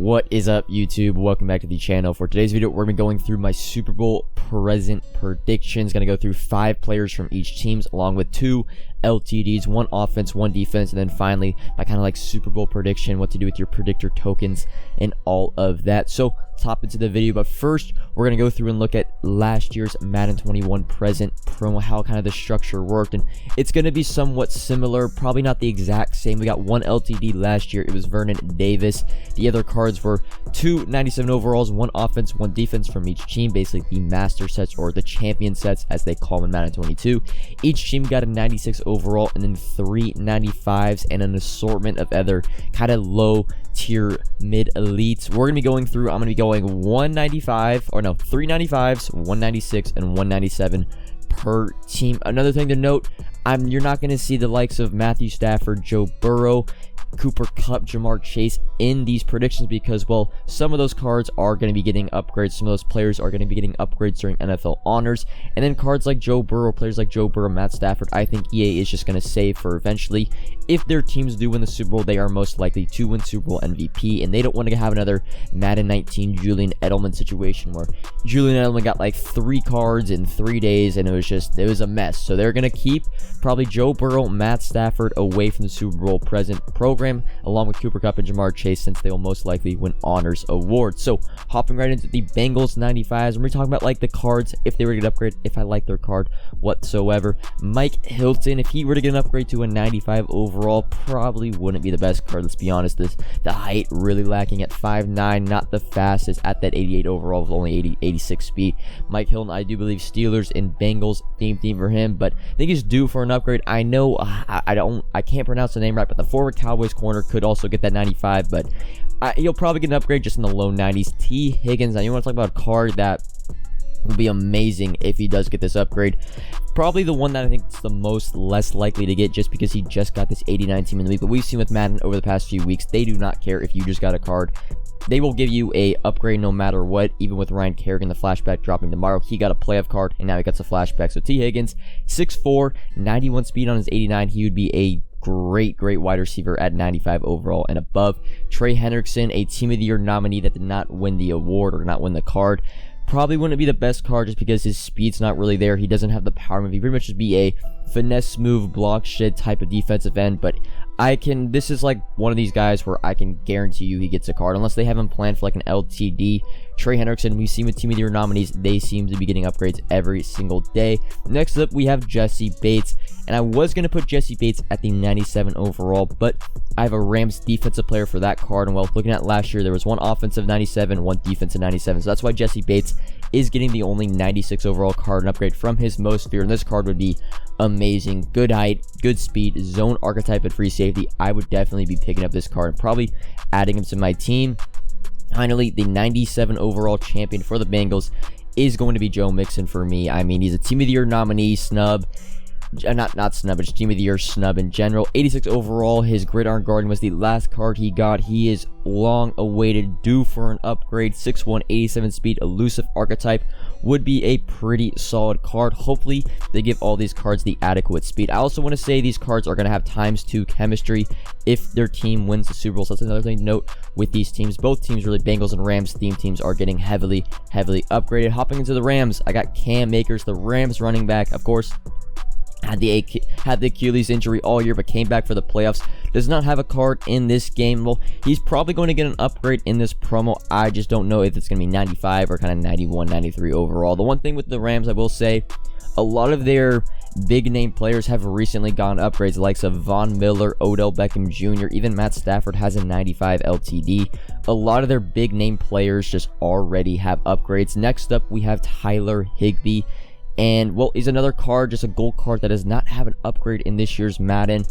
What is up, YouTube? Welcome back to the channel. For today's video, we're going to be going through my Super Bowl present predictions. Going to go through 5 players from each team, along with 2 LTDs, 1 offense, 1 defense, and then finally my kind of like Super Bowl prediction, what to do with your predictor tokens and all of that. So let's hop into the video, but first we're going to go through and look at last year's Madden 21 present promo, how kind of the structure worked, and it's going to be somewhat similar, probably not the exact same. We got 1 LTD last year. It was Vernon Davis. The other cards were 2 97 overalls, 1 offense, 1 defense from each team, basically the master sets or the champion sets as they call them in Madden 22. Each team got a 96 overall and then 3 95s and an assortment of other kind of low tier mid elites. We're gonna be going through, I'm gonna be going 3 95s, 196 and 197 per team. Another thing to note, you're not going to see the likes of Matthew Stafford, Joe Burrow, Cooper Kupp, Jamar Chase in these predictions because, well, some of those cards are going to be getting upgrades. Some of those players are going to be getting upgrades during NFL honors. And then cards like Joe Burrow, players like Joe Burrow, Matt Stafford, I think EA is just going to save for eventually. If their teams do win the Super Bowl, they are most likely to win Super Bowl MVP. And they don't want to have another Madden 19 Julian Edelman situation where Julian Edelman got like 3 cards in 3 days and it was a mess. So they're going to keep probably Joe Burrow, Matt Stafford away from the Super Bowl present program, along with Cooper Kupp and Jamar Chase, since they will most likely win honors awards. So hopping right into the Bengals 95s, we're talking about like the cards, if they were to get upgrade, if I like their card whatsoever. Mike Hilton, if he were to get an upgrade to a 95 overall, probably wouldn't be the best card. Let's be honest, the height really lacking at 5'9", not the fastest at that 88 overall with only 86 speed. Mike Hilton, I do believe Steelers and Bengals theme for him, but I think he's due for an upgrade. I know I can't pronounce the name right, but the forward Cowboys corner could also get that 95, but he'll probably get an upgrade just in the low 90s. T. Higgins, now you want to talk about a card that would be amazing if he does get this upgrade. Probably the one that I think is the most less likely to get, just because he just got this 89 team in the week. But we've seen with Madden over the past few weeks, they do not care if you just got a card. They will give you a upgrade no matter what. Even with Ryan Kerrigan, the flashback dropping tomorrow, he got a playoff card and now he gets a flashback. So T. Higgins, 6'4", 91 speed on his 89. He would be a great wide receiver at 95 overall and above. Trey Hendrickson, a Team of the Year nominee that did not win the award or not win the card. Probably wouldn't be the best card just because his speed's not really there. He doesn't have the power move. He pretty much just be a finesse move, block shit type of defensive end, but this is like one of these guys where I can guarantee you he gets a card unless they have him planned for like an LTD. Trey Hendrickson, we've seen with Team of the Year nominees, they seem to be getting upgrades every single day. Next up, we have Jessie Bates, and I was going to put Jessie Bates at the 97 overall, but I have a Rams defensive player for that card, and well, looking at last year, there was 1 offensive 97, 1 defensive 97, so that's why Jessie Bates is getting the only 96 overall card and upgrade from his most feared, and this card would be amazing. Good height, good speed, zone archetype at free safety. I would definitely be picking up this card and probably adding him to my team. Finally, the 97 overall champion for the Bengals is going to be Joe Mixon for me. I mean, he's a Team of the Year nominee, snub. Not snub, but just Team of the Year snub in general. 86 overall, his Gridiron Guardian was the last card he got. He is long awaited, due for an upgrade. 6'1", 87 speed, elusive archetype would be a pretty solid card. Hopefully, they give all these cards the adequate speed. I also want to say these cards are going to have ×2 chemistry if their team wins the Super Bowl. So that's another thing to note with these teams. Both teams, really, Bengals and Rams theme teams, are getting heavily upgraded. Hopping into the Rams, I got Cam Akers, the Rams running back, of course. Had the Achilles injury all year, but came back for the playoffs. Does not have a card in this game. Well, he's probably going to get an upgrade in this promo. I just don't know if it's going to be 95 or kind of 91, 93 overall. The one thing with the Rams, I will say, a lot of their big name players have recently gotten upgrades, the likes of Von Miller, Odell Beckham Jr., even Matt Stafford has a 95 LTD. A lot of their big name players just already have upgrades. Next up, we have Tyler Higbee. And, well, he's another card, just a gold card that does not have an upgrade in this year's Madden.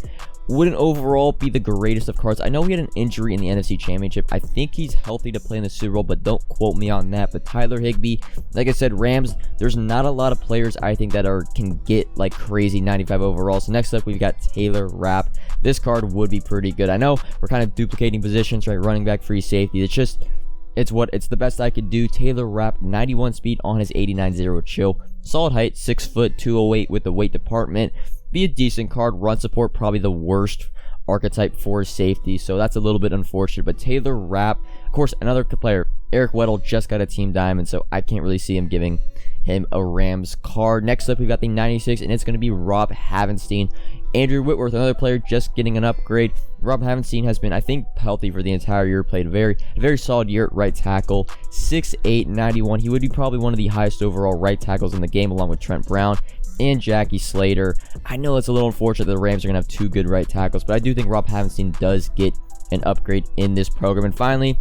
Wouldn't overall be the greatest of cards. I know he had an injury in the NFC Championship. I think he's healthy to play in the Super Bowl, but don't quote me on that. But Tyler Higbee, like I said, Rams, there's not a lot of players I think that can get like crazy 95 overall. So next up, we've got Taylor Rapp. This card would be pretty good. I know we're kind of duplicating positions, right? Running back, free safety. It's the best I could do. Taylor Rapp, 91 speed on his 89-0 chill. Solid height, 6 foot, 208 with the weight department. Be a decent card. Run support, probably the worst archetype for safety, so that's a little bit unfortunate. But Taylor Rapp, of course, another player. Eric Weddle just got a team diamond, so I can't really see him giving him a Rams card. Next up, we've got the 96, and it's going to be Rob Havenstein. Andrew Whitworth, another player just getting an upgrade. Rob Havenstein has been, I think, healthy for the entire year. Played a very solid year at right tackle. 6'8", 91. He would be probably one of the highest overall right tackles in the game, along with Trent Brown and Jackie Slater. I know it's a little unfortunate that the Rams are going to have 2 good right tackles, but I do think Rob Havenstein does get an upgrade in this program. And finally,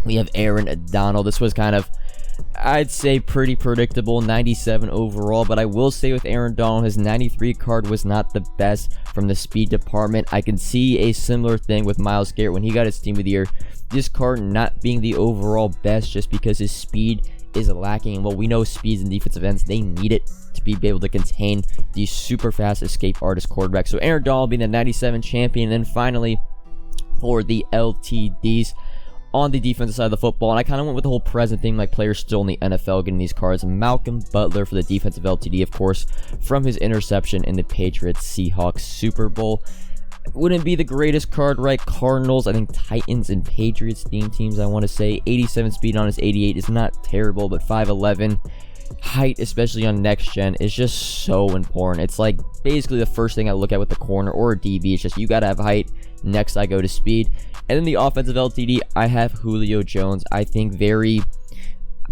we have Aaron Donald. This was kind of, I'd say, pretty predictable, 97 overall, but I will say with Aaron Donald, his 93 card was not the best from the speed department. I can see a similar thing with Myles Garrett when he got his team of the year. This card not being the overall best just because his speed is lacking. And well, we know speeds in defensive ends, they need it to be able to contain these super fast escape artist quarterbacks. So Aaron Donald being the 97 champion. And then finally, for the LTDs, on the defensive side of the football, and I kind of went with the whole present thing, like players still in the NFL getting these cards. Malcolm Butler for the defensive LTD, of course, from his interception in the Patriots-Seahawks Super Bowl. Wouldn't be the greatest card, right? Cardinals, I think Titans and Patriots theme teams, I want to say. 87 speed on his 88 is not terrible, but 5'11". Height, especially on next gen, is just so important. It's like basically the first thing I look at with the corner or a DB. It's just you gotta have height. Next, I go to speed. And then the offensive LTD, I have Julio Jones. I think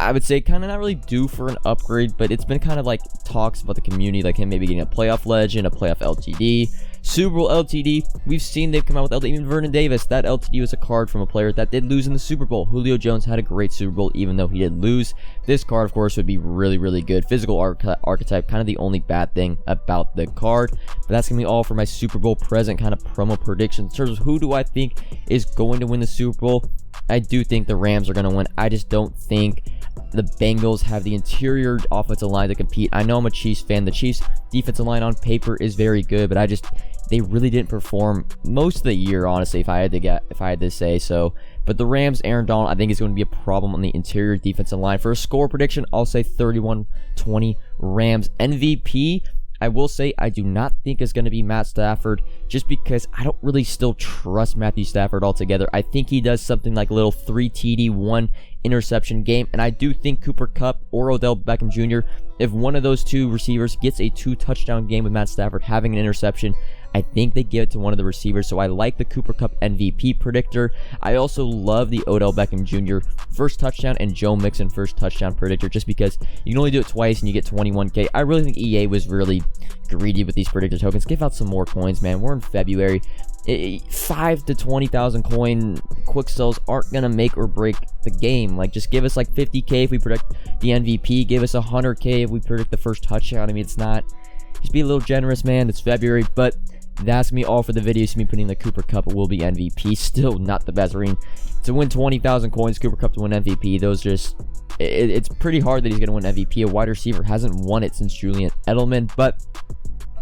I would say kind of not really due for an upgrade, but it's been kind of like talks about the community, like him maybe getting a playoff legend, a playoff LTD, Super Bowl LTD. We've seen they've come out with LTD. Even Vernon Davis, that LTD was a card from a player that did lose in the Super Bowl. Julio Jones had a great Super Bowl, even though he did lose. This card, of course, would be really, really good. Physical archetype, kind of the only bad thing about the card. But that's going to be all for my Super Bowl present kind of promo predictions. In terms of who do I think is going to win the Super Bowl, I do think the Rams are going to win. I just don't think the Bengals have the interior offensive line to compete. I know I'm a Chiefs fan. The Chiefs defensive line on paper is very good, but they really didn't perform most of the year, honestly, if I had to say so. But the Rams, Aaron Donald, I think is going to be a problem on the interior defensive line. For a score prediction, I'll say 31-20 Rams. MVP, I will say I do not think it's going to be Matt Stafford, just because I don't really still trust Matthew Stafford altogether. I think he does something like a little 3 TD, 1 interception game, and I do think Cooper Kupp or Odell Beckham Jr., if one of those 2 receivers gets a 2 touchdown game with Matt Stafford having an interception, I think they give it to one of the receivers. So I like the Cooper Kupp MVP predictor. I also love the Odell Beckham Jr. first touchdown and Joe Mixon first touchdown predictor, just because you can only do it twice and you get 21K. I really think EA was really greedy with these predictor tokens. Give out some more coins, man. We're in February. 5 to 20,000 coin quick sells aren't gonna make or break the game. Like, just give us like 50K if we predict the MVP. Give us 100K if we predict the first touchdown. I mean, it's not. Just be a little generous, man. It's February, but that's gonna be all for the video. See me putting the Cooper Kupp will be MVP. Still not the best. I mean, to win 20,000 coins, Cooper Kupp to win MVP. Those just, it's pretty hard that he's gonna win MVP. A wide receiver hasn't won it since Julian Edelman, but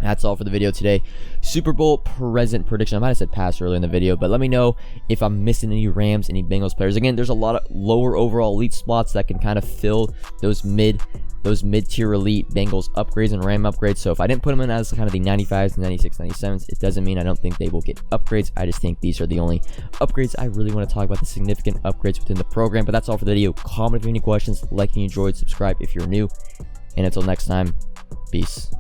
that's all for the video today. Super Bowl present prediction. I might have said pass earlier in the video, but let me know if I'm missing any Rams, any Bengals players. Again, there's a lot of lower overall elite spots that can kind of fill those mid-tier elite Bengals upgrades and Ram upgrades. So if I didn't put them in as kind of the 95s, 96, 97s, it doesn't mean I don't think they will get upgrades. I just think these are the only upgrades I really want to talk about, the significant upgrades within the program. But that's all for the video. Comment if you have any questions, like if you enjoyed, subscribe if you're new, and until next time, peace.